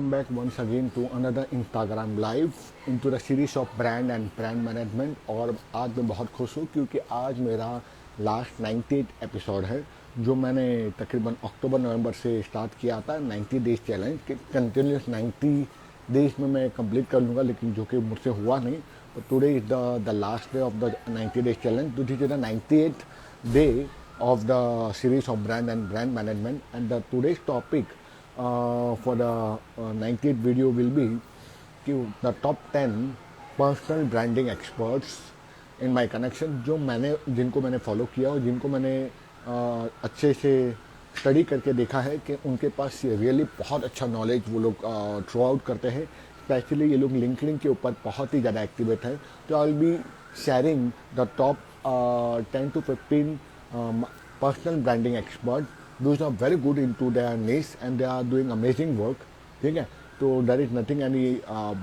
welcome back once again to another Instagram live into the series of brand and brand management। और आज मैं बहुत खुश हूँ क्योंकि आज मेरा लास्ट 98 एपिसोड है जो मैंने तकरीबन अक्टूबर नवंबर से स्टार्ट किया था 90 डेज चैलेंज के कंटिन्यूस 90 डेज में मैं कंप्लीट कर लूँगा, लेकिन जो कि मुझसे हुआ नहीं। तो today is the last day of the 90 days challenge. This is the 98th day of the series of brand and brand management, and the today's topic for the 90th video will be the top 10 personal branding experts in my connection, जो जिनको मैंने follow किया और जिनको मैंने अच्छे से study करके देखा है कि उनके पास रियली बहुत अच्छा नॉलेज वो लोग थ्रू आउट करते हैं। स्पेशली ये लोग लिंक्डइन के ऊपर बहुत ही ज़्यादा एक्टिवेट है। तो I will be sharing the top 10 to 15 personal branding experts. Those are very good into their niche and they are doing amazing work। ठीक है, तो there is nothing any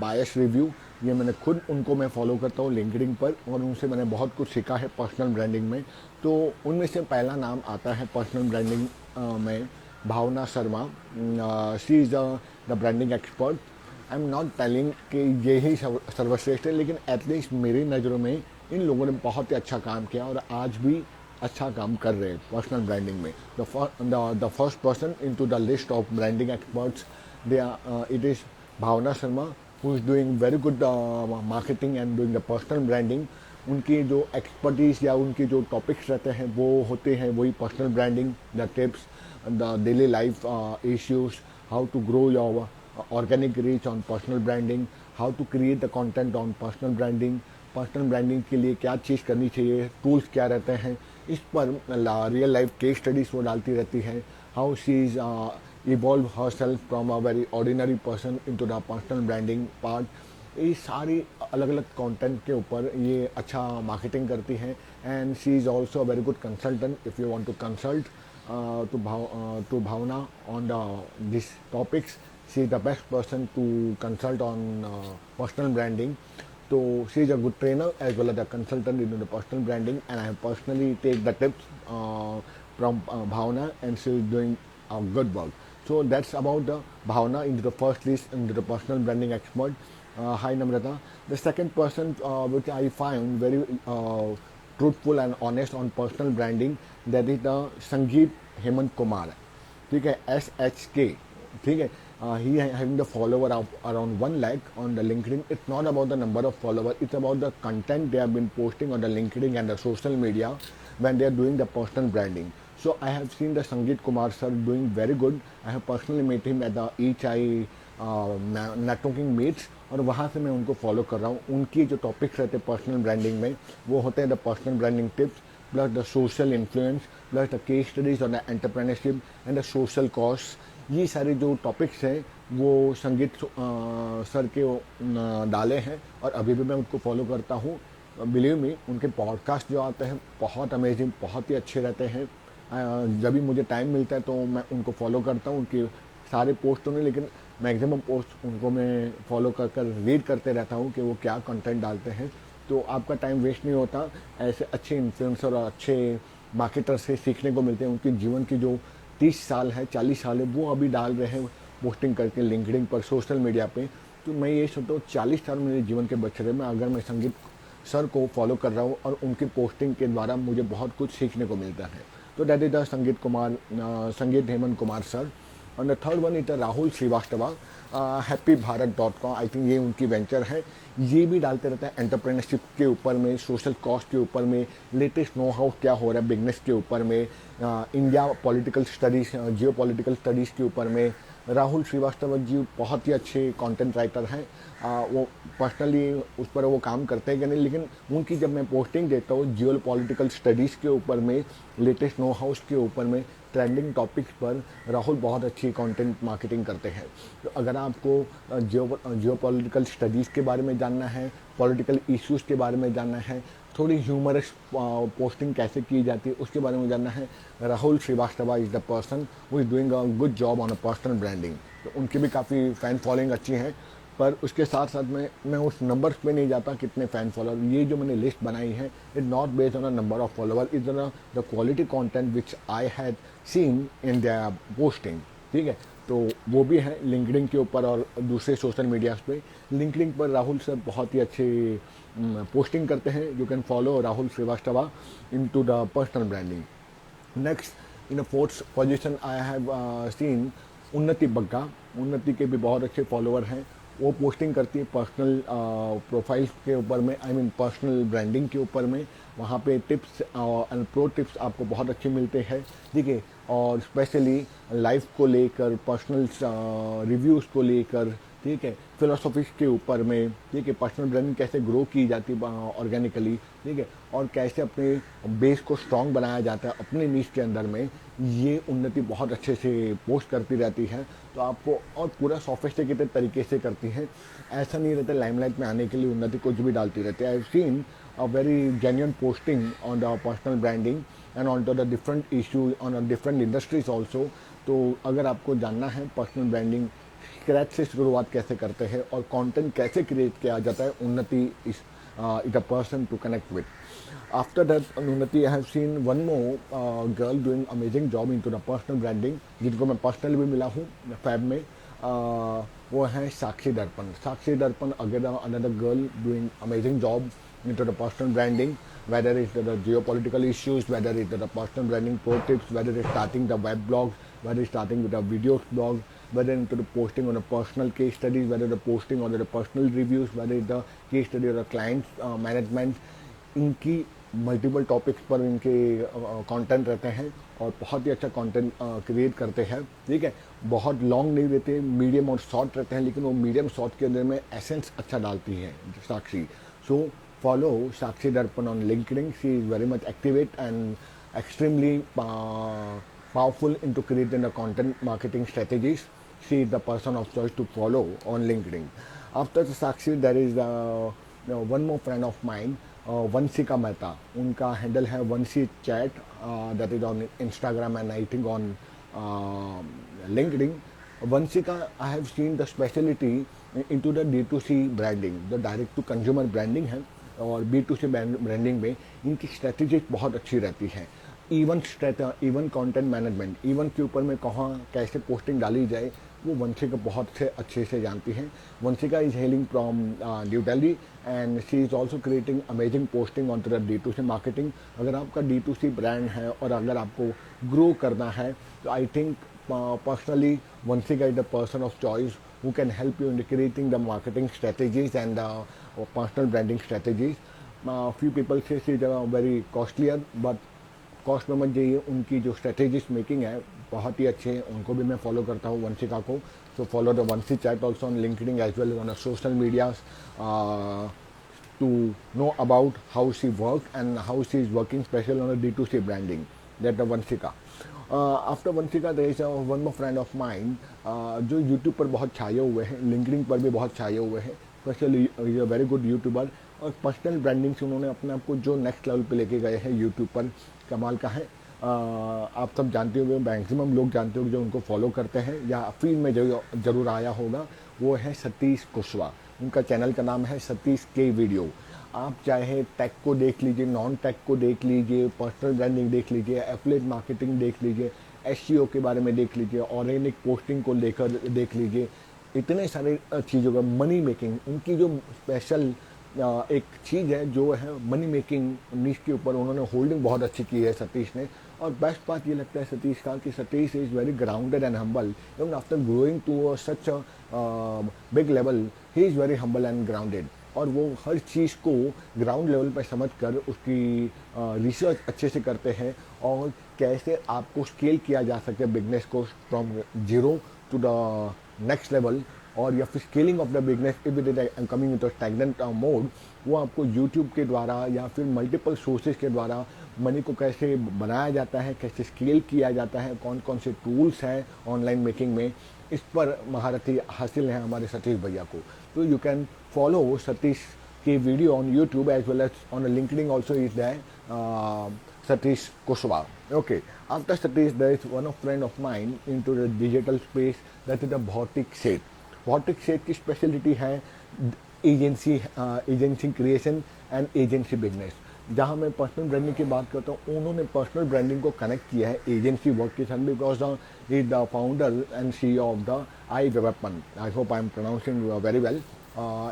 bias review. ये मैंने खुद उनको मैं फॉलो करता हूँ लिंक्डइन पर और उनसे मैंने बहुत कुछ सीखा है पर्सनल ब्रांडिंग में। तो उनमें से पहला नाम आता है पर्सनल ब्रांडिंग में Bhavna Sharma. She is the branding expert. I am not telling कि ये ही सर्वश्रेष्ठ है, लेकिन एटलीस्ट मेरी नज़रों में इन लोगों ने बहुत ही अच्छा काम किया और आज भी अच्छा काम कर रहे हैं पर्सनल ब्रांडिंग में। The first person into the list of branding experts it is Bhavna Sharma, who is doing very good marketing and doing the personal branding. उनकी जो एक्सपर्टीज़ या उनके जो टॉपिक्स रहते हैं वो होते हैं वही personal branding, the tips, the daily life issues, how to grow your organic reach on personal branding, how to create the content on personal branding, personal branding के लिए क्या चीज़ करनी चाहिए, टूल्स क्या रहते हैं, इस पर रियल लाइफ केस स्टडीज़ वो डालती रहती है। How she is evolve her self from a very ordinary person into the personal branding part. ये सारी अलग अलग कंटेंट के ऊपर ये अच्छा मार्केटिंग करती हैं। And she is also a very good consultant if you want to consult to Bhavna on these topics. She is the best person to consult on personal branding. So she is a good trainer as well as a consultant in the personal branding, and I have personally take the tips from Bhavna, and she is doing a good work. So that's about the Bhavna into the first list into the personal branding expert. Hi Namrata. The second person which I find very truthful and honest on personal branding, that is the Sangeet Hemant Kumar. ठीक है, SHK। ठीक है, he having the follower of around 1 lakh on the LinkedIn. It's not about the number of followers, it's about the content they have been posting on the LinkedIn and the social media when they are doing the personal branding. So I have seen the Sangeet Kumar sir doing very good. I have personally met him at the EHI networking meets और वहाँ से मैं उनको follow कर रहा हूँ। उनकी जो टॉपिक्स रहते हैं पर्सनल ब्रांडिंग में वो होते हैं the personal branding tips, plus the social influence, plus the case studies on the entrepreneurship and the social cost. ये सारे जो टॉपिक्स हैं वो संगीत सर के डाले हैं और अभी भी मैं उनको फॉलो करता हूँ। बिलीव मी, उनके पॉडकास्ट जो आते हैं बहुत अमेजिंग, बहुत ही अच्छे रहते हैं। जब भी मुझे टाइम मिलता है तो मैं उनको फॉलो करता हूँ। उनके सारे पोस्ट नहीं, लेकिन मैक्सिमम पोस्ट उनको मैं फॉलो कर रीड करते रहता हूँ कि वो क्या कंटेंट डालते हैं। तो आपका टाइम वेस्ट नहीं होता, ऐसे अच्छे इन्फ्लुएंसर और अच्छे मार्केटर से सीखने को मिलते हैं। उनके जीवन की जो 30 साल है 40 साल है वो अभी डाल रहे हैं पोस्टिंग करके लिंक्डइन पर, सोशल मीडिया पे। तो मैं ये सोचता हूँ 40 साल मेरे जीवन के बच रहे में अगर मैं संगीत सर को फॉलो कर रहा हूँ और उनकी पोस्टिंग के द्वारा मुझे बहुत कुछ सीखने को मिलता है। तो दैट इज द संगीत हेमंत कुमार सर। और the third one is the Rahul Srivastava, happyBharat.com। I think ये उनकी वेंचर है। ये भी डालते रहता है एंटरप्रेन्योरशिप के ऊपर में, सोशल कॉस्ट के ऊपर में, लेटेस्ट नो हाउ क्या हो रहा है बिजनेस के ऊपर में, इंडिया पॉलिटिकल स्टडीज़, जियो पॉलिटिकल स्टडीज़ के ऊपर में। राहुल श्रीवास्तव जी बहुत ही अच्छे कंटेंट राइटर हैं। वो पर्सनली उस पर वो काम करते हैं कि नहीं, लेकिन उनकी जब मैं पोस्टिंग देता हूँ जियो पॉलिटिकल स्टडीज़ के ऊपर में, लेटेस्ट नो हाउस के ऊपर में, ट्रेंडिंग टॉपिक्स पर राहुल बहुत अच्छी कंटेंट मार्केटिंग करते हैं। तो अगर आपको जियो पॉलिटिकल स्टडीज़ के बारे में जानना है, पॉलिटिकल इश्यूज़ के बारे में जानना है, थोड़ी ह्यूमरस पोस्टिंग कैसे की जाती है उसके बारे में जानना है, Rahul Srivastava is the person who is doing a good job on a personal branding. तो उनकी भी काफ़ी फ़ैन फॉलोइंग अच्छी है। पर उसके साथ साथ में मैं उस नंबर्स पे नहीं जाता कितने फ़ैन फॉलोअर। ये जो मैंने लिस्ट बनाई है it not based on a number of follower, is on the quality content which I had seen in their posting. ठीक है, तो वो भी है लिंक्डइन के ऊपर और दूसरे सोशल मीडियाज़ पे। लिंक्डइन पर राहुल सर बहुत ही अच्छे पोस्टिंग करते हैं। You can follow Rahul Srivastava into the personal branding. Next, in fourth position I have scene उन्नति बग्गा। उन्नति के भी बहुत अच्छे फॉलोअर हैं। वो पोस्टिंग करती है पर्सनल प्रोफाइल्स के ऊपर में, आई मीन पर्सनल ब्रांडिंग के ऊपर में। वहाँ पे टिप्स एंड प्रो टिप्स आपको बहुत अच्छे मिलते हैं, ठीक है। और स्पेशली लाइफ को लेकर, पर्सनल रिव्यूज़ को लेकर, ठीक है, फिलोसॉफीज के ऊपर में, ठीक है, पर्सनल ब्रांडिंग कैसे ग्रो की जाती है ऑर्गेनिकली, ठीक है, और कैसे अपने बेस को स्ट्रॉन्ग बनाया जाता है अपने नीश के अंदर में, ये उन्नति बहुत अच्छे से पोस्ट करती रहती है। तो आपको और पूरा सोफिस्टिकेटेड तरीके से करती है। ऐसा नहीं रहता लाइमलाइट में आने के लिए उन्नति कुछ भी डालती रहती है। I have seen a very genuine posting on the personal branding and on to the different issue on different industries also. तो अगर आपको जानना है पर्सनल ब्रांडिंग स्क्रैच से शुरुआत कैसे करते हैं और कंटेंट कैसे क्रिएट किया जाता है, Unnati is a person to connect with. After that Unnati I have seen one more girl doing amazing job into the personal branding, जिनको मैं पर्सनली भी मिला हूँ फैब में। वो है साक्षी दर्पण। साक्षी दर्पण again another girl doing amazing job into the personal branding, whether it's the geopolitical issues, whether it's the personal branding pro tips, whether it's starting the web blogs, whether it's starting with a video blog, whether into the posting on a personal case studies, whether the posting on the personal reviews, whether it's the case study or the client management, इनकी multiple topics पर इनके content रहते हैं और बहुत ही अच्छा content create करते हैं, ठीक है। बहुत लॉन्ग नहीं रहते, मीडियम और शॉर्ट रहते हैं, लेकिन वो मीडियम शॉर्ट के अंदर में एसेंस अच्छा डालती हैं साक्षी। सो follow Sakshi Darpan on LinkedIn. She is very much active and extremely powerful into creating the content marketing strategies. She is the person of choice to follow on LinkedIn. After Sakshi, there is one more friend of mine, Vansika Mehta. उनका handle है Vansi Chat, that is on Instagram and I think on LinkedIn. Vansika, I have seen the specialty into the D2C branding, the direct to consumer branding है, और B2C branding में इनकी strategy बहुत अच्छी रहती है। इवन कंटेंट मैनेजमेंट, इवन के ऊपर में कहाँ कैसे पोस्टिंग डाली जाए, वो वंशिका बहुत से अच्छे से जानती हैं। Vanshika is hailing from New Delhi and she is also creating amazing posting on to the D2C marketing. अगर आपका D2C ब्रांड है और अगर आपको ग्रो करना है, तो I think personally Vansika is the person of choice who can help you in creating the marketing strategies and personal branding strategies. Few people say she is very costlier, but cost में मत जाइए, उनकी जो strategies making है बहुत ही अच्छे हैं, उनको भी मैं फॉलो करता हूँ वंशिका को। So follow the Vanshi chat also on LinkedIn as well on social medias to know about how she work and how she is working special on a D2C branding. That the Vanshika. After Vanshika there is one more friend of mine जो YouTube पर बहुत छाए हुए हैं, LinkedIn पर भी बहुत छाए हुए हैं, specially is a very good YouTuber और पर्सनल ब्रांडिंग से उन्होंने अपने आप को जो नेक्स्ट लेवल पे लेके गए हैं यूट्यूब पर, कमाल का है। आप सब जानते होंगे, मैक्सिमम लोग जानते होंगे जो उनको फॉलो करते हैं या फील्ड में जो जरूर आया होगा, वो है सतीश कुशवाहा। उनका चैनल का नाम है सतीश के वीडियो। आप चाहे टेक को देख लीजिए, नॉन टेक को देख लीजिए, पर्सनल ब्रांडिंग देख लीजिए, एफिलिएट मार्केटिंग देख लीजिए, एसईओ के बारे में देख लीजिए, ऑर्गेनिक पोस्टिंग को लेकर देख लीजिए, इतने सारे चीज़ों का मनी मेकिंग, उनकी जो स्पेशल एक चीज़ है जो है मनी मेकिंग नीश के ऊपर उन्होंने होल्डिंग बहुत अच्छी की है सतीश ने। और बेस्ट बात ये लगता है सतीश का कि Satish is very grounded and humble. Even after growing to such big level, he is very humble and grounded, और वो हर चीज़ को ग्राउंड लेवल पर समझ कर उसकी रिसर्च अच्छे से करते हैं और कैसे आपको स्केल किया जा सके बिजनेस को from zero to the next level, और या फिर scaling of the business if it is coming in stagnant mode, वो आपको यूट्यूब के द्वारा या फिर मल्टीपल सोर्सेज के द्वारा मनी को कैसे बनाया जाता है, कैसे स्केल किया जाता है, कौन कौन से टूल्स हैं ऑनलाइन मेकिंग में, इस पर महारथी हासिल है हमारे सतीश भैया को। तो यू कैन फॉलो सतीश के video on YouTube as well as on LinkedIn also is that Satish Kushwaha. Okay, after Satish, there is one of friend of mine into the digital space, that is the Bhautik Seth. Bhautik Seth की speciality है agency creation and agency business. जहाँ मैं personal branding की बात करता हूँ, उन्होंने personal branding को कनेक्ट किया है एजेंसी वर्क के साथ, because is the founder and CEO of the I webupon. I hope I am pronouncing very well.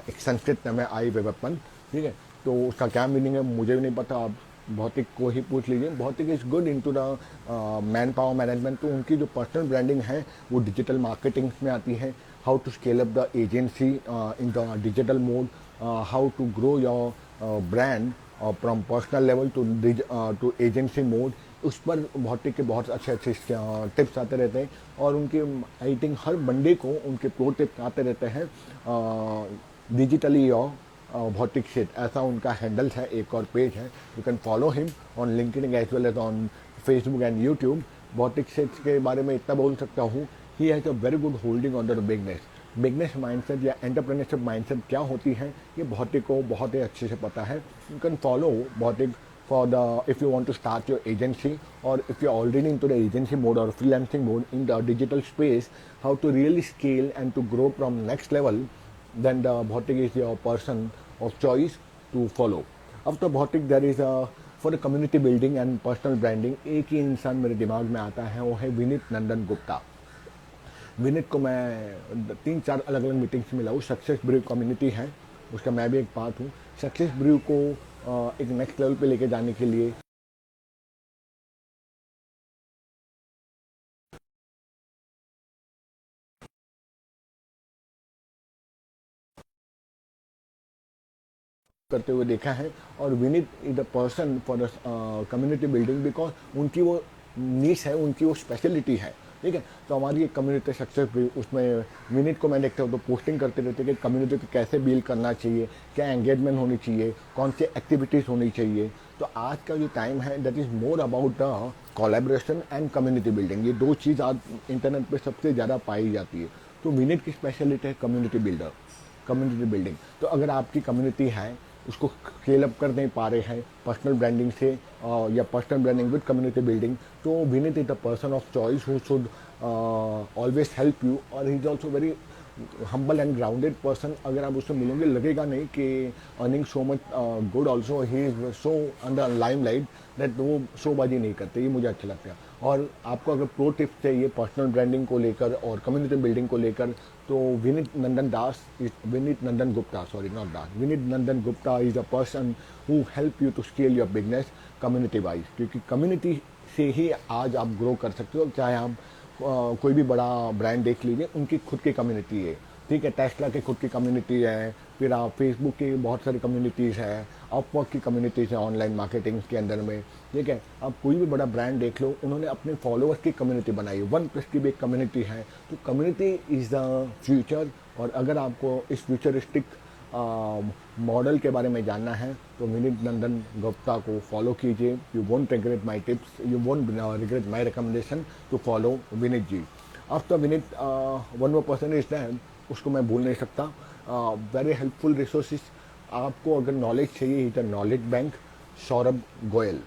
एक संस्कृत नाम है आई वेबअपन, ठीक है। तो उसका क्या मीनिंग है मुझे भी नहीं पता, आप भौतिक को ही पूछ लीजिए। Bhautik is good in to the man power management. तो उनकी जो पर्सनल ब्रांडिंग है वो डिजिटल मार्केटिंग में आती है। How to scale up the agency in the digital mode, how to grow your brand from personal level to agency mode. उस पर भौतिक के बहुत अच्छे अच्छे टिप्स आते रहते हैं, और उनके आई थिंक हर बंदे को उनके प्रो टिप्स आते रहते हैं डिजिटली और भौतिक शेट, ऐसा उनका हैंडल्स है, एक और पेज है। You can follow him on LinkedIn as well as on Facebook and YouTube. Bhautik Sheth's के बारे में इतना बोल सकता हूँ, he has a very good holding on the business. Business mindset या एंटरप्रेन्योरशिप माइंडसेट क्या होती है, ये भौतिक को बहुत ही अच्छे से पता है। यू कैन फॉलो भौतिक for the if you want to start your agency, or if you're already into the agency mode or freelancing mode in the digital space, how to really scale and to grow from next level, then the Bhautik is your person of choice to follow. After Bhautik there is a for the community building and personal branding, एक ही इंसान मेरे दिमाग में आता है, वो है विनीत नंदन गुप्ता। विनीत को मैं 3-4 अलग अलग मीटिंग्स में मिला हूँ। सक्सेस ब्रू कम्युनिटी है, उसका मैं भी एक पार्ट हूँ। सक्सेस ब्रू को एक नेक्स्ट लेवल पे लेके जाने के लिए करते हुए देखा है। और Vineet is the person for the community building, because उनकी वो नीश है, उनकी वो स्पेशलिटी है, ठीक है। तो हमारी एक कम्युनिटी सक्सेस भी, उसमें विनीत को मैं देखता हूँ तो पोस्टिंग करते रहते कि कम्युनिटी को कैसे बिल्ड करना चाहिए, क्या एंगेजमेंट होनी चाहिए, कौन सी एक्टिविटीज़ होनी चाहिए। तो आज का जो टाइम है that is more about the collaboration and community building. ये दो चीज़ आज इंटरनेट पे सबसे ज़्यादा पाई जाती है। तो विनीत की स्पेशलिटी है कम्युनिटी बिल्डर, कम्युनिटी बिल्डिंग। तो अगर आपकी कम्युनिटी है, उसको स्केल अप कर नहीं पा रहे हैं पर्सनल ब्रांडिंग से या personal branding with community building, तो Vineet is the person of choice who should always help you. और he is also very humble and grounded person. अगर आप उससे मिलोगे लगेगा नहीं कि earning so much good, also he is so under limelight that वो शोबाजी नहीं करते, ये मुझे अच्छा लगता है। और आपको अगर प्रो टिप्स चाहिए पर्सनल ब्रांडिंग को लेकर और कम्युनिटी बिल्डिंग को लेकर, तो Vineet Nandan Gupta, sorry not Das, Vineet Nandan Gupta is a person who help you to scale your business community wise. क्योंकि कम्युनिटी से ही आज आप ग्रो कर सकते हो। चाहे आप कोई भी बड़ा ब्रांड देख लीजिए, उनकी खुद की कम्युनिटी है, ठीक है। टेस्ला की खुद की कम्युनिटी है, फिर आप फेसबुक की बहुत सारी कम्युनिटीज़ है, अपवर्क की कम्युनिटीज़ है ऑनलाइन मार्केटिंग के अंदर में, ठीक है। आप कोई भी बड़ा ब्रांड देख लो, उन्होंने अपने फॉलोअर्स की कम्युनिटी बनाई है। OnePlus की भी एक कम्युनिटी है। तो कम्युनिटी इज़ द फ्यूचर। और अगर आपको इस फ्यूचरिस्टिक मॉडल के बारे में जानना है तो विनीत नंदन गुप्ता को फॉलो कीजिए। You won't regret my tips, you won't regret my recommendation to follow Vineet ji. After Vineet one more person is that, उसको मैं भूल नहीं सकता। वेरी हेल्पफुल रिसोर्सेज, आपको अगर नॉलेज चाहिए, is the knowledge bank, Saurabh Goyal,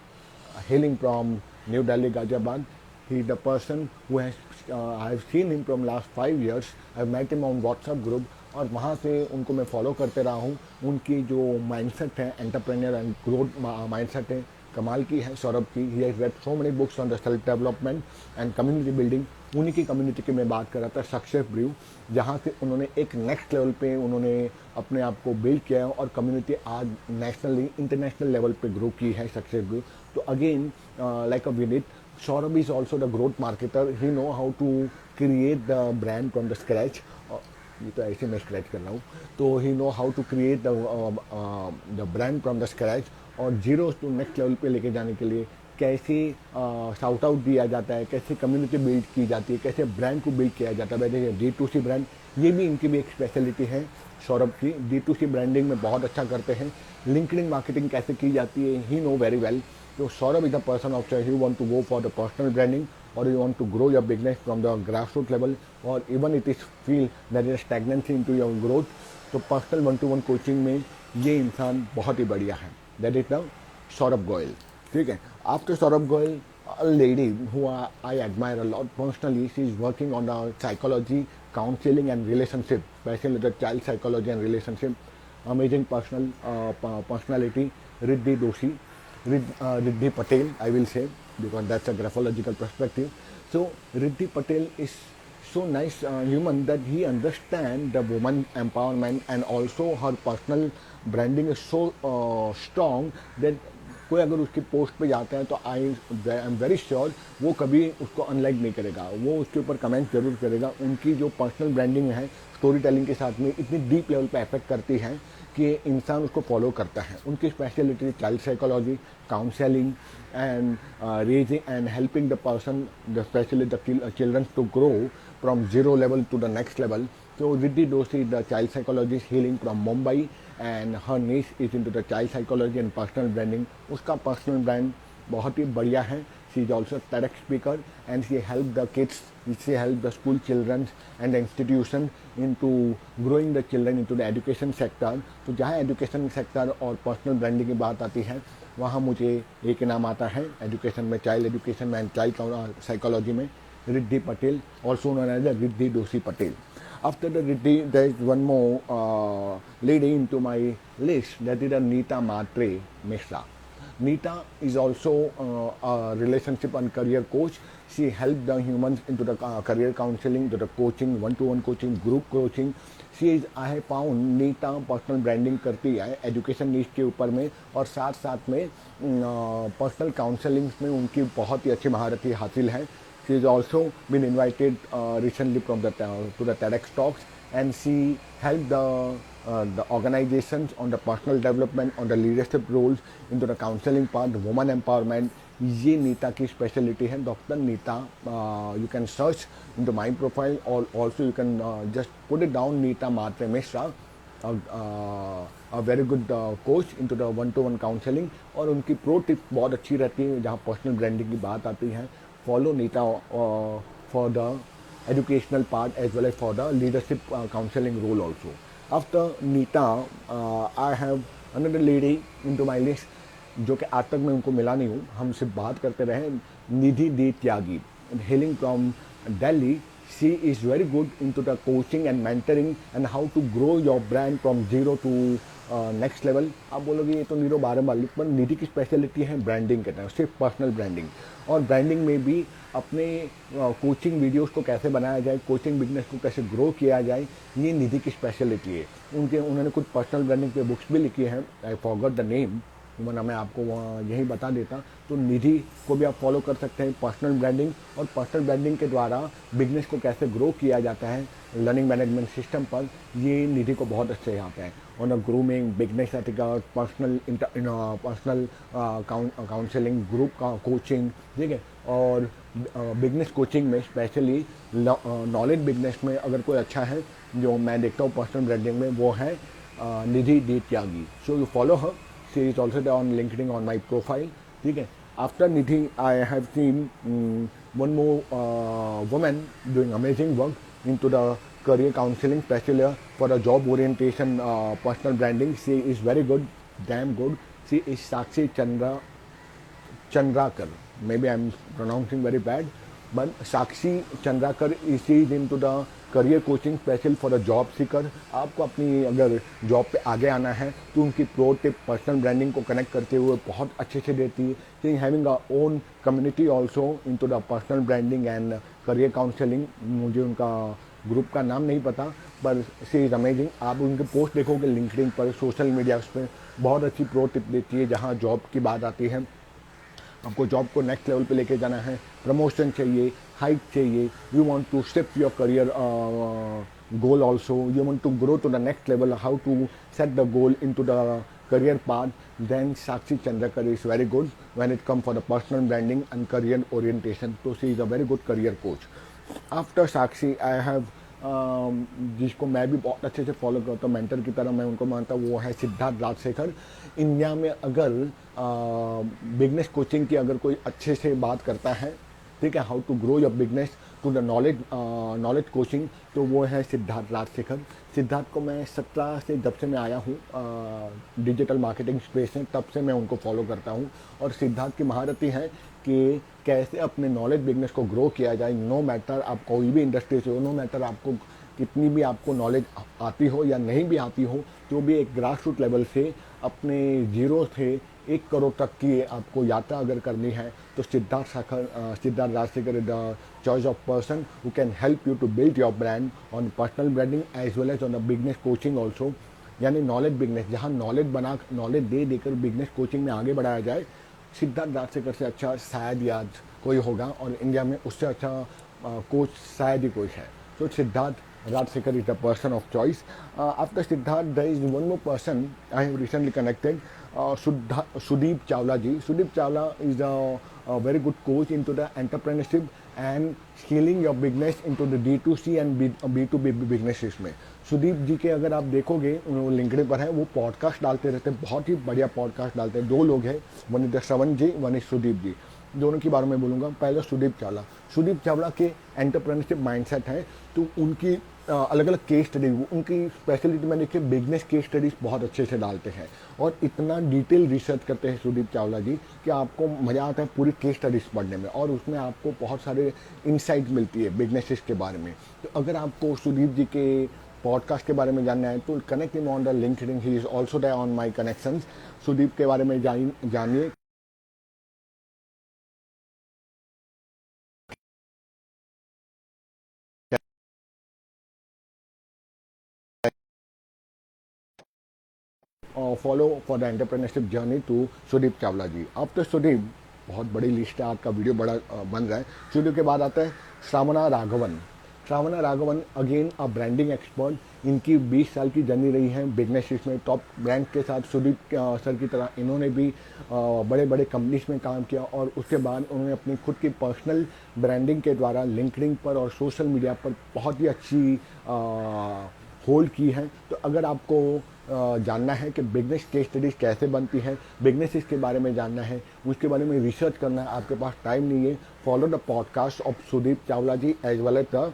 hailing from New Delhi, Ghaziabad. He is the person who has, I have seen him from last 5 years. I have met him on WhatsApp group, और वहाँ से उनको मैं follow करते रहा हूँ। उनकी जो माइंडसेट है, एंटरप्रेन्योर एंड ग्रोथ माइंडसेट है, कमाल की है सौरभ की। He has red so many books on the self development and community building. उन्हीं की कम्युनिटी की मैं बात कर रहा था, सक्सेस ब्रू, जहाँ से उन्होंने एक नेक्स्ट लेवल पे उन्होंने अपने आप को बिल्ड किया है, और कम्युनिटी आज नेशनली इंटरनेशनल लेवल पे ग्रो की है सक्सेस ब्रू। तो again like a Vineet, Saurabh is also the growth marketer. He know how to create the brand from the scratch. ये तो ऐसे मैं स्क्रैच कर रहा हूँ। तो he know how to create the brand from the scratch, और जीरो टू नेक्स्ट लेवल पे लेके जाने के लिए कैसे शाउट आउट दिया जाता है, कैसे कम्युनिटी बिल्ड की जाती है, कैसे ब्रांड को बिल्ड किया जाता है। वैसे D2C ब्रांड, ये भी इनकी भी एक स्पेशलिटी है सौरभ की। D2C ब्रांडिंग में बहुत अच्छा करते हैं। लिंक्डइन मार्केटिंग कैसे की जाती है, he know very well. So Saurabh is the person of choice. You want to go for the personal branding, or you want to grow your business from the grassroots level, or even it is feel that there is stagnancy into your growth. तो personal 1-to-1 coaching में ये इंसान बहुत ही बढ़िया है। That is the Saurabh Goyal, ठीक है। After Saurabh Goyal, a lady who I admire a lot personally. She is working on the psychology, counseling and relationship, especially the child psychology and relationship. Amazing personality, Riddhi Doshi. Riddhi Patel, I will say, because that's a graphological perspective. So Riddhi Patel is so nice human that he understands the woman empowerment, and also her personal branding is so strong that कोई अगर उसकी post पे जाता है तो I am very sure वो कभी उसको अनलाइक नहीं करेगा, वो उसके ऊपर कमेंट जरूर करेगा। उनकी जो पर्सनल ब्रांडिंग है स्टोरी टेलिंग के साथ में इतनी डीप लेवल पे अफेक्ट करती है कि इंसान उसको फॉलो करता है। उनकी speciality child psychology, counselling and raising and helping the person, specially the children to grow from zero level to the next level. So Riddhi Doshi, the child psychologist hailing from Mumbai, and her niche is into the child psychology and personal branding. उसका personal brand बहुत ही बढ़िया है. She is also a TEDx speaker and she help the kids, she help the school children and the institution into growing the children into the education sector. तो जहाँ education sector और personal branding की बात आती है वहाँ मुझे एक नाम आता है एजुकेशन में, चाइल्ड एजुकेशन में एंड चाइल्ड साइकोलॉजी में, Riddhi Patel, also known as the Riddhi Doshi Patel. After the Riddhi, there is one more lady into my list, that is Neeta Matre Mishra. Neeta is also a relationship and career coach. She helps the humans into the career counseling, to the coaching, one-to-one coaching, group coaching. She is, I have found, Neeta personal branding करती है education नीश के ऊपर में, और साथ साथ में personal counselling में उनकी बहुत ही अच्छी महारत हासिल है। She has also been invited recently from to the TEDx talks, and she helped the organizations on the personal development, on the leadership roles, into the counseling part, the woman empowerment. ये नीता की speciality है, doctor Neeta. You can search into my profile, or also you can just put it down, Neeta Matre Mishra, a very good coach into the one-to-one counseling. और उनकी pro tip बहुत अच्छी रहती है जहाँ पर्सनल ब्रांडिंग की बात आती है. Follow Neeta for the educational part as well as for the leadership counseling role also. After Neeta, I have another lady into my list जो कि आज तक मैं उनको मिला नहीं हूँ, हम सिर्फ बात करते रहे. निधि दी त्यागी, hailing from Delhi. She is very good into the coaching and mentoring and how to grow your brand from zero to next level. आप बोलोगे ये तो नीरो बारह, पर निधि की स्पेशलिटी है ब्रांडिंग करना है, सिर्फ पर्सनल ब्रांडिंग. और ब्रांडिंग में भी अपने कोचिंग वीडियोस को कैसे बनाया जाए, कोचिंग बिजनेस को कैसे ग्रो किया जाए, ये निधि की स्पेशलिटी है. उन्होंने कुछ पर्सनल ब्रांडिंग पे बुक्स भी लिखी हैं, आई फॉरगॉट द नेम, वरना मैं आपको यही बता देता. तो निधि को भी आप फॉलो कर सकते हैं. पर्सनल ब्रांडिंग, और पर्सनल ब्रांडिंग के द्वारा बिजनेस को कैसे ग्रो किया जाता है लर्निंग मैनेजमेंट सिस्टम पर, ये निधि को बहुत अच्छे यहाँ पे है. On grooming, business ethical, personal counselling, group का कोचिंग, ठीक है. और बिजनेस कोचिंग में स्पेशली नॉलेज बिजनेस में अगर कोई अच्छा है जो मैं देखता हूँ पर्सनल ब्रांडिंग में, वो है Nidhi di Tyagi. So you follow her. She is also there on LinkedIn on my profile. ठीक है. After Nidhi, I have seen one more woman doing amazing work into the career counseling, especially for the job orientation, personal branding. She is very good, damn good. She is Sakshi Chandrakar. Maybe I'm pronouncing very bad, but Sakshi Chandrakar is into the career coaching special for a job seeker. आपको अपनी अगर job पे आगे आना है तो उनकी pro tip personal branding को कनेक्ट करते हुए बहुत अच्छे से देती है. She having a own community also into the personal branding and career counselling. मुझे उनका ग्रुप का नाम नहीं पता, पर शी इज़ अमेजिंग. आप उनके पोस्ट देखोगे लिंक्डइन पर, सोशल मीडिया पे बहुत अच्छी प्रो टिप देती है. जहाँ जॉब की बात आती है, आपको जॉब को नेक्स्ट लेवल पे लेके जाना है, प्रमोशन चाहिए, हाइक चाहिए, you want to shift your career goal also, you want to grow to the next level, how to set the goal into the career path, then Sakshi Chandrakar is very good when it comes for the personal branding and career orientation. So she is a very good career coach. After Sakshi, I have जिसको मैं भी बहुत अच्छे से follow करता हूँ, mentor की तरह मैं उनको मानता हूँ, वो है सिद्धार्थ राजशेखर. इंडिया में अगर बिजनेस कोचिंग की अगर कोई अच्छे से बात करता है, ठीक है, how to grow your business to the knowledge coaching, तो वो है सिद्धार्थ राजशेखर. सिद्धार्थ को मैं 17 से जब से मैं आया हूँ डिजिटल मार्केटिंग स्पेस में, तब से मैं उनको फॉलो करता हूँ. और सिद्धार्थ की महारत ही है कि कैसे अपने नॉलेज बिजनेस को ग्रो किया जाए. नो मैटर आप कोई भी इंडस्ट्री से हो, नो मैटर आपको कितनी भी आपको नॉलेज आती हो या नहीं भी आती हो, तो भी एक ग्रास रूट लेवल से अपने जीरो से 1 करोड़ तक की आपको यात्रा अगर करनी है, तो Siddharth Rajshekhar is the choice of person who can help you to build your brand on personal branding as well as on the business coaching also. यानी नॉलेज बिजनेस, जहाँ नॉलेज दे देकर बिजनेस कोचिंग में आगे बढ़ाया जाए, सिद्धार्थ राजशेखर से अच्छा शायद ही आज कोई होगा, और इंडिया में उससे अच्छा कोच शायद ही कोई है। So Siddharth Rajsekhar is the person of choice. After Siddharth, there is one more person I have recently connected, Sudeep Chawla ji. Sudeep Chawla is a very good coach into the entrepreneurship and scaling your business into the D2C and B2B businesses में। सुदीप जी के अगर आप देखोगे, वो LinkedIn पर है, वो podcast डालते रहते हैं, बहुत ही बढ़िया पॉडकास्ट डालते हैं। 2 लोग हैं, one is Shravan ji, one is Sudeep ji. दोनों के बारे में बोलूँगा। पहले सुदीप चावला के एंटरप्रेन्योरशिप माइंडसेट है, तो उनकी अलग अलग केस स्टडी, उनकी स्पेशलिटी में देखिए बिजनेस केस स्टडीज बहुत अच्छे से डालते हैं, और इतना डिटेल रिसर्च करते हैं सुदीप चावला जी कि आपको मज़ा आता है पूरी केस स्टडीज पढ़ने में, और उसमें आपको बहुत सारे इंसाइट मिलती है बिजनेसेस के बारे में। तो अगर आपको सुदीप जी के पॉडकास्ट के बारे में जानना है, तो connect him on the LinkedIn, he is also there on my connections. Sudeep के बारे में जानिए। Follow for the entrepreneurship journey to Sudeep Chawla ji. अब तो सुदीप, बहुत बड़ी लिस्ट है, आपका वीडियो बड़ा बन रहा है। सुदीप के बाद आता है Shravana Raghavan, again a branding expert. इनकी 20 साल की जर्नी रही है बिजनेस में, टॉप ब्रांड के साथ। सुदीप सर की तरह इन्होंने भी बड़े बड़े कंपनीज में काम किया, और उसके बाद उन्होंने अपनी खुद की पर्सनल ब्रांडिंग के द्वारा लिंक्डइन पर और सोशल मीडिया पर बहुत ही अच्छी होल्ड की है। तो अगर आपको जानना है कि बिजनेस केस स्टडीज कैसे बनती हैं, बिजनेस के बारे में जानना है, उसके बारे में रिसर्च करना है, आपके पास टाइम नहीं है, follow the podcast of Sudeep Chawla ji as well as the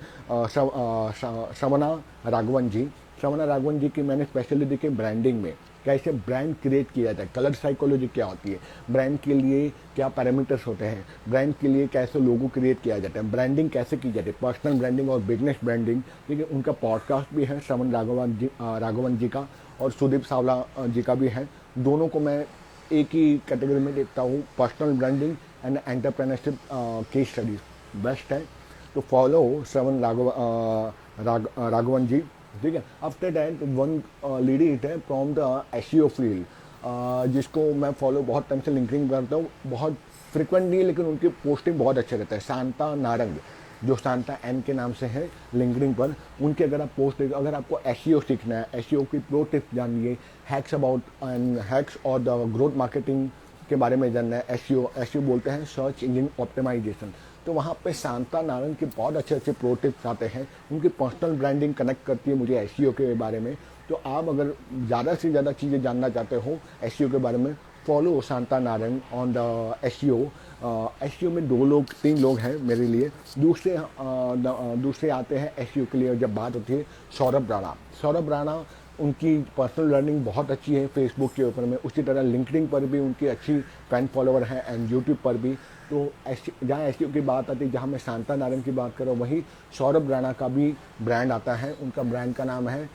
Shravana Raghavan ji की मैंने स्पेशली देखी ब्रांडिंग में, कैसे ब्रांड क्रिएट किया जाता है, कलर साइकोलॉजी क्या होती है, ब्रांड के लिए क्या पैरामीटर्स होते हैं, ब्रांड के लिए कैसे लोगो क्रिएट किया जाता है, ब्रांडिंग कैसे की जाती है, पर्सनल ब्रांडिंग और बिजनेस ब्रांडिंग। ठीक है, उनका पॉडकास्ट भी है श्रवण राघवन जी का, और सुदीप चावला जी का भी है। दोनों को मैं एक ही कैटेगरी में देखता हूँ, personal branding and entrepreneurship case studies best है। तो फॉलो श्रवण राघवन जी। ठीक है, after that one lady it है फ्रॉम द एसईओ फील्ड, जिसको मैं फॉलो बहुत टाइम से लिंकिंग करता हूँ, बहुत फ्रिक्वेंट नहीं, लेकिन उनकी पोस्टिंग बहुत अच्छे रहता है। शांता नारंग, जो शांता एन के नाम से है लिंक्डइन पर, उनके अगर आप पोस्ट देखो, अगर आपको एसईओ सीखना है, एसईओ की प्रो टिप्स जानिए, हैक्स और द ग्रोथ मार्केटिंग के बारे में जानना है। एसईओ बोलते हैं सर्च इंजन ऑप्टिमाइजेशन, तो वहाँ पे शांता नारंग के बहुत अच्छे अच्छे प्रो टिप्स आते हैं। उनकी पर्सनल ब्रांडिंग कनेक्ट करती है मुझे एसईओ के बारे में। तो आप अगर ज़्यादा से ज़्यादा चीज़ें जानना चाहते हो एसईओ के बारे में, follow Shanta Narang on the SEO. SEO में 3 लोग हैं मेरे लिए। दूसरे आते हैं एसईओ के लिए जब बात होती है सौरभ राणा, उनकी पर्सनल लर्निंग बहुत अच्छी है फेसबुक के ऊपर में, उसी तरह लिंक्डइन पर भी उनकी अच्छी फैन फॉलोवर है, एंड यूट्यूब पर भी। तो जहाँ एसईओ की बात आती है, जहाँ मैं शांता नारंग की बात कर रहा हूँ, वहीं सौरभ राणा का भी ब्रांड आता है। उनका ब्रांड का नाम है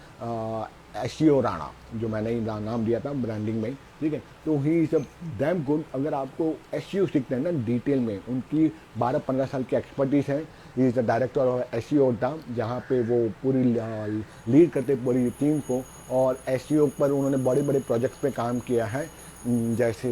एसईओ राणा, जो मैंने ही नाम दिया था ब्रांडिंग में। ठीक है, तो he is a damn good. अगर आपको एसईओ सीखना है ना डिटेल में, उनकी 12-15 साल की एक्सपर्टीज है। He is the director of SEO दा, जहाँ पे वो पूरी लीड करते पूरी टीम को, और एसईओ पर उन्होंने बड़े बड़े प्रोजेक्ट्स पे काम किया है, जैसे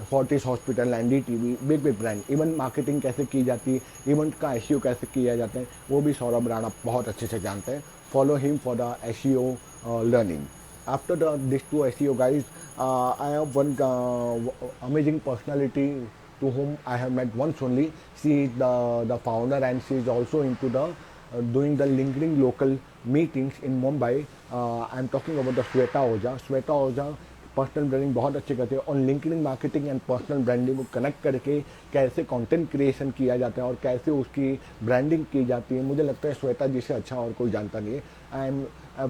Fortis hospital, NDTV, big brand. Even marketing कैसे की जाती है, इवेंट का एसईओ कैसे किया जाता है, वो भी सौरभ राणा बहुत अच्छे से जानते हैं। Follow him for the SEO learning. After these 2 SEO guys, I have one amazing personality to whom I have met once only. She is the founder, and she is also into the doing the LinkedIn local meetings in Mumbai. I am talking about the Sweta Oja personal branding बहुत अच्छे करते हैं, और LinkedIn marketing and personal branding को connect करके कैसे content creation किया जाता है और कैसे उसकी ब्रांडिंग की जाती है, मुझे लगता है श्वेता जी से अच्छा और कोई जानता नहीं है। एंड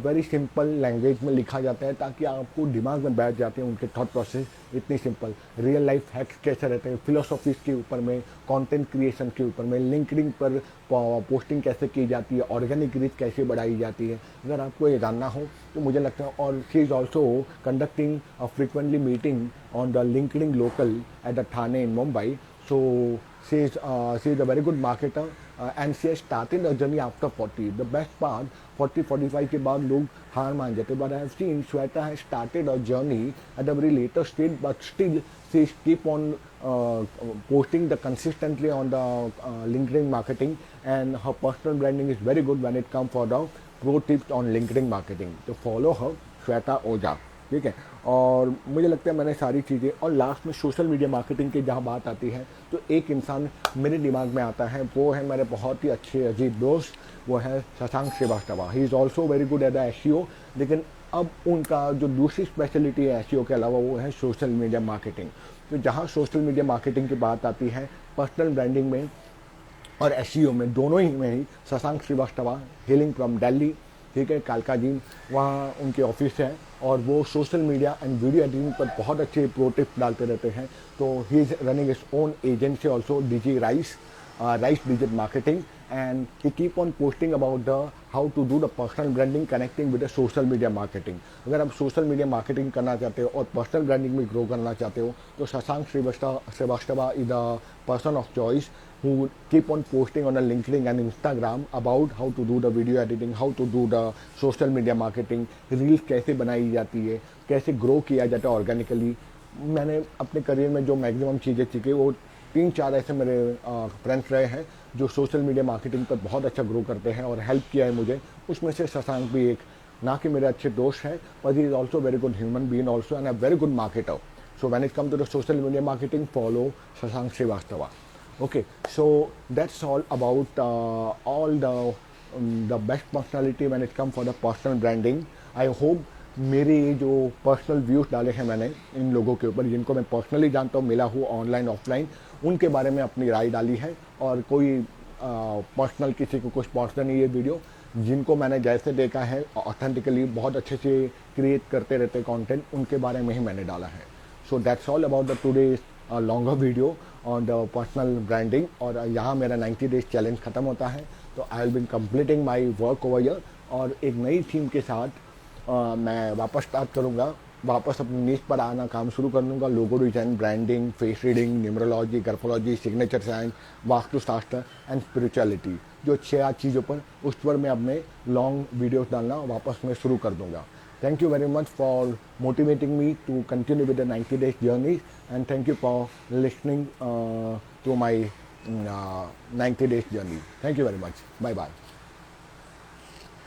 वेरी सिंपल लैंग्वेज में लिखा जाता है ताकि आपको दिमाग में बैठ जाते हैं उनके थॉट प्रोसेस इतनी सिंपल। रियल लाइफ हैक्स कैसे रहते हैं, फिलोसॉफीज के ऊपर में, कंटेंट क्रिएशन के ऊपर में, लिंक्डइन पर पोस्टिंग कैसे की जाती है, ऑर्गेनिक रीच कैसे बढ़ाई जाती है, अगर आपको ये जानना हो तो मुझे लगता है। और she is also conducting a frequently meeting on the LinkedIn local at the Thane in Mumbai. So she is a very good marketer and she has started a journey after 40. The best part 40-45 के बाद लोग हार मान जाते, but I have seen Shweta has started a journey at a very later stage, but still she keep on posting the consistently on the LinkedIn marketing, and her personal branding is very good when it comes for the pro tips on LinkedIn marketing. तो follow her, Shweta ओझा, ठीक है। और मुझे लगता है मैंने सारी चीज़ें, और लास्ट में सोशल मीडिया मार्केटिंग की जहाँ बात आती है तो एक इंसान मेरे दिमाग में आता है, वो है मेरे बहुत ही अच्छे अजीब दोस्त, वो है Shashank Srivastava. He is also very good at the SEO, लेकिन अब उनका जो दूसरी स्पेशलिटी है एसईओ के अलावा वो है सोशल मीडिया मार्केटिंग। तो जहाँ सोशल मीडिया मार्केटिंग की बात आती है पर्सनल ब्रांडिंग में और एसईओ में, दोनों ही में ही शशांक श्रीवास्तव हेलिंग फ्रॉम दिल्ली, ठीक है, कालका जी वहाँ उनके ऑफिस है, और वो social media and video editing पर बहुत अच्छे प्रो टिप्स डालते रहते हैं। तो he is running his own agency also, DG rise digital marketing, and he keep on posting about the how to do the personal branding connecting with the social media marketing. अगर आप social media marketing करना चाहते हो और personal branding में grow करना चाहते हो तो Shashank Srivastava is the person of choice who keep on posting on a LinkedIn and Instagram about how to do the video editing, how to do the social media marketing, reels कैसे बनाई जाती है, कैसे ग्रो किया जाता है ऑर्गेनिकली। मैंने अपने करियर में जो मैक्सिमम चीज़ें सीखी वो 3-4 ऐसे मेरे फ्रेंड्स रहे हैं जो सोशल मीडिया मार्केटिंग पर बहुत अच्छा ग्रो करते हैं और हेल्प किया है मुझे। उसमें से शशांक भी एक, ना कि मेरे अच्छे दोस्त हैं, but he is also very good human being also and a very good marketer. So when it comes to the social media marketing, follow Shashank Srivastava. Okay, so that's all about all the best personality when it comes for the personal branding. I hope मेरे जो personal views डाले हैं मैंने इन लोगों के ऊपर जिनको मैं पर्सनली जानता हूँ, मिला हूँ ऑनलाइन ऑफलाइन, उनके बारे में अपनी राय डाली है। और कोई पर्सनल किसी को कुछ पहुँचता नहीं ये वीडियो, जिनको मैंने जैसे देखा है ऑथेंटिकली बहुत अच्छे से क्रिएट करते रहते कंटेंट, उनके बारे में ही मैंने डाला है। So that's all about the today longer video on the personal branding. और यहाँ मेरा 90 डेज चैलेंज ख़त्म होता है, तो I will be completing my work over year, और एक नई थीम के साथ मैं वापस स्टार्ट करूँगा, वापस अपनी नीच पर आना काम शुरू कर दूँगा। Logo design, branding, face reading, numerology, graphology, signature science, Vastushastra and spirituality, जो 6 चीज़ों पर, उस पर मैं अपने लॉन्ग वीडियोस डालना वापस मैं शुरू कर दूँगा। Thank you very much for motivating me to continue with the 90 days journey, and thank you for listening to my 90 days journey. Thank you very much. Bye bye.